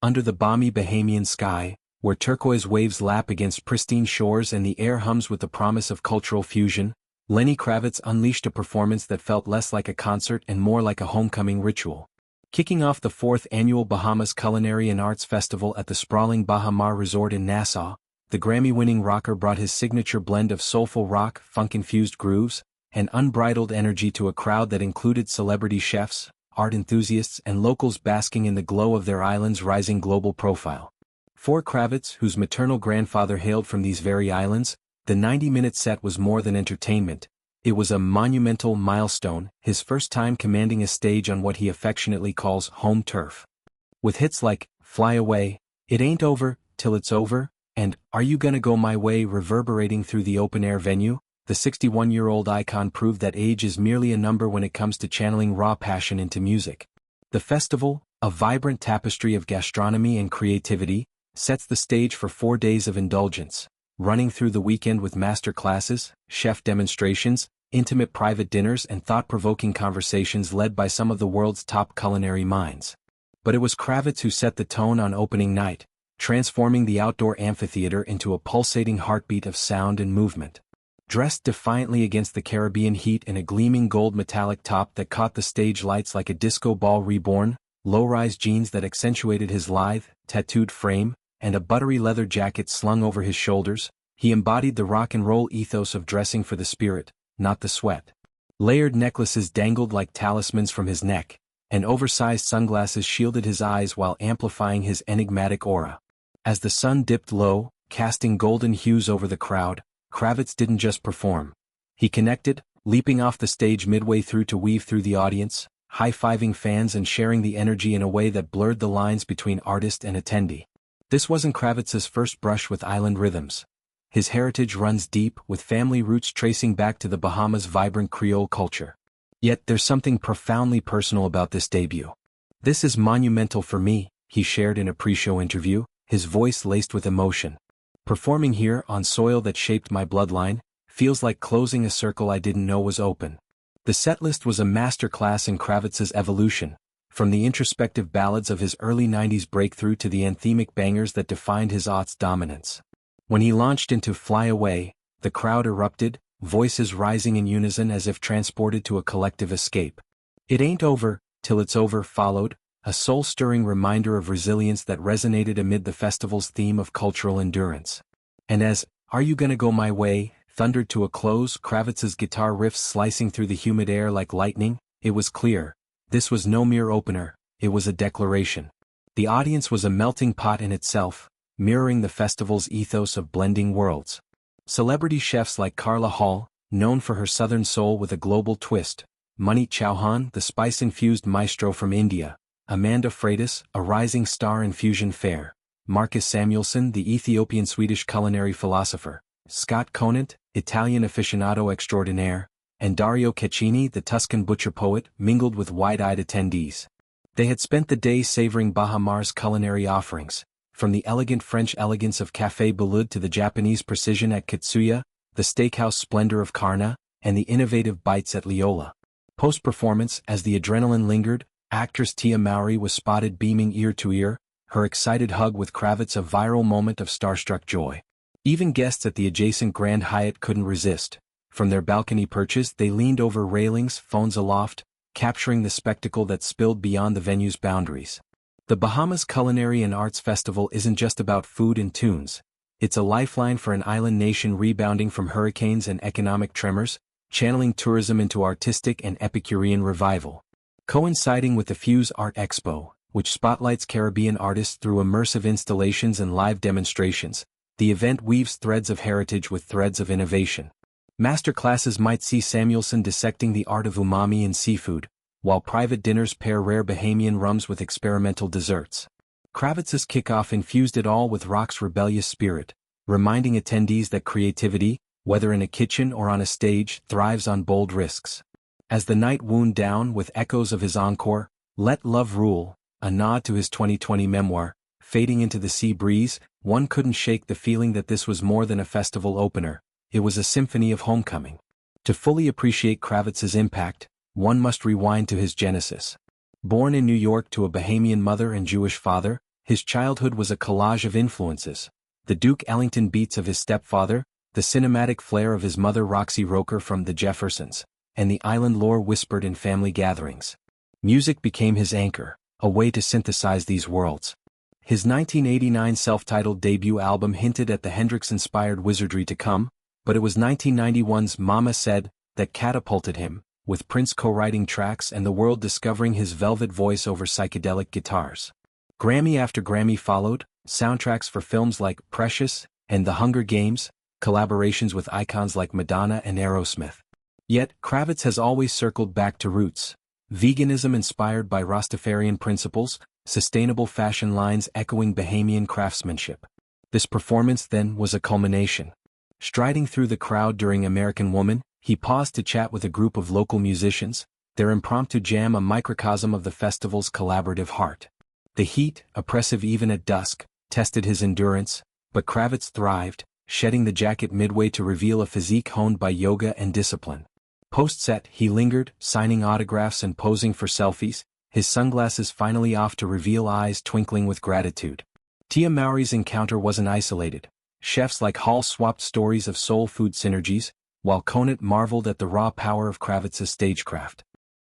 Under the balmy Bahamian sky, where turquoise waves lap against pristine shores and the air hums with the promise of cultural fusion, Lenny Kravitz unleashed a performance that felt less like a concert and more like a homecoming ritual. Kicking off the 4th annual Bahamas Culinary and Arts Festival at the sprawling Baha Mar Resort in Nassau, the Grammy-winning rocker brought his signature blend of soulful rock, funk-infused grooves, and unbridled energy to a crowd that included celebrity chefs, art enthusiasts and locals basking in the glow of their island's rising global profile. For Kravitz, whose maternal grandfather hailed from these very islands, the 90-minute set was more than entertainment. It was a monumental milestone, his first time commanding a stage on what he affectionately calls home turf. With hits like Fly Away, It Ain't Over Till It's Over, and Are You Gonna Go My Way reverberating through the open-air venue, the 61-year-old icon proved that age is merely a number when it comes to channeling raw passion into music. The festival, a vibrant tapestry of gastronomy and creativity, sets the stage for 4 days of indulgence, running through the weekend with master classes, chef demonstrations, intimate private dinners and thought-provoking conversations led by some of the world's top culinary minds. But it was Kravitz who set the tone on opening night, transforming the outdoor amphitheater into a pulsating heartbeat of sound and movement. Dressed defiantly against the Caribbean heat in a gleaming gold metallic top that caught the stage lights like a disco ball reborn, low-rise jeans that accentuated his lithe, tattooed frame, and a buttery leather jacket slung over his shoulders, he embodied the rock-and-roll ethos of dressing for the spirit, not the sweat. Layered necklaces dangled like talismans from his neck, and oversized sunglasses shielded his eyes while amplifying his enigmatic aura. As the sun dipped low, casting golden hues over the crowd, Kravitz didn't just perform. He connected, leaping off the stage midway through to weave through the audience, high-fiving fans and sharing the energy in a way that blurred the lines between artist and attendee. This wasn't Kravitz's first brush with island rhythms. His heritage runs deep, with family roots tracing back to the Bahamas' vibrant Creole culture. Yet there's something profoundly personal about this debut. "This is monumental for me," he shared in a pre-show interview, his voice laced with emotion. "Performing here on soil that shaped my bloodline feels like closing a circle I didn't know was open." The setlist was a masterclass in Kravitz's evolution, from the introspective ballads of his early 90s breakthrough to the anthemic bangers that defined his aughts dominance. When he launched into Fly Away, the crowd erupted, voices rising in unison as if transported to a collective escape. "It Ain't Over Till It's Over" followed, a soul-stirring reminder of resilience that resonated amid the festival's theme of cultural endurance. And as Are You Gonna Go My Way thundered to a close, Kravitz's guitar riffs slicing through the humid air like lightning, it was clear. This was no mere opener, it was a declaration. The audience was a melting pot in itself, mirroring the festival's ethos of blending worlds. Celebrity chefs like Carla Hall, known for her southern soul with a global twist, Manit Chauhan, the spice-infused maestro from India, Amanda Freitas, a rising star in fusion fare, Marcus Samuelsson, the Ethiopian-Swedish culinary philosopher, Scott Conant, Italian aficionado extraordinaire, and Dario Cecchini, the Tuscan butcher poet, mingled with wide-eyed attendees. They had spent the day savoring Baha Mar's culinary offerings, from the elegant French elegance of Café Boulud to the Japanese precision at Kitsuya, the steakhouse splendor of Karna, and the innovative bites at Leola. Post-performance, as the adrenaline lingered, actress Tia Mowry was spotted beaming ear to ear, her excited hug with Kravitz a viral moment of starstruck joy. Even guests at the adjacent Grand Hyatt couldn't resist. From their balcony perches they leaned over railings, phones aloft, capturing the spectacle that spilled beyond the venue's boundaries. The Bahamas Culinary and Arts Festival isn't just about food and tunes. It's a lifeline for an island nation rebounding from hurricanes and economic tremors, channeling tourism into artistic and Epicurean revival. Coinciding with the Fuse Art Expo, which spotlights Caribbean artists through immersive installations and live demonstrations, the event weaves threads of heritage with threads of innovation. Masterclasses might see Samuelsson dissecting the art of umami in seafood, while private dinners pair rare Bahamian rums with experimental desserts. Kravitz's kickoff infused it all with rock's rebellious spirit, reminding attendees that creativity, whether in a kitchen or on a stage, thrives on bold risks. As the night wound down with echoes of his encore, Let Love Rule, a nod to his 2020 memoir, fading into the sea breeze, one couldn't shake the feeling that this was more than a festival opener. It was a symphony of homecoming. To fully appreciate Kravitz's impact, one must rewind to his genesis. Born in New York to a Bahamian mother and Jewish father, His childhood was a collage of influences: the Duke Ellington beats of his stepfather, the cinematic flair of his mother Roxy Roker from The Jeffersons, and the island lore whispered in family gatherings. Music became his anchor, a way to synthesize these worlds. His 1989 self-titled debut album hinted at the Hendrix-inspired wizardry to come, but it was 1991's Mama Said that catapulted him, with Prince co-writing tracks and the world discovering his velvet voice over psychedelic guitars. Grammy after Grammy followed, soundtracks for films like Precious and The Hunger Games, collaborations with icons like Madonna and Aerosmith. Yet, Kravitz has always circled back to roots: veganism inspired by Rastafarian principles, sustainable fashion lines echoing Bahamian craftsmanship. This performance, then, was a culmination. Striding through the crowd during American Woman, he paused to chat with a group of local musicians, their impromptu jam a microcosm of the festival's collaborative heart. The heat, oppressive even at dusk, tested his endurance, but Kravitz thrived, shedding the jacket midway to reveal a physique honed by yoga and discipline. Post-set, he lingered, signing autographs and posing for selfies, his sunglasses finally off to reveal eyes twinkling with gratitude. Tia Mowry's encounter wasn't isolated. Chefs like Hall swapped stories of soul food synergies, while Conant marveled at the raw power of Kravitz's stagecraft.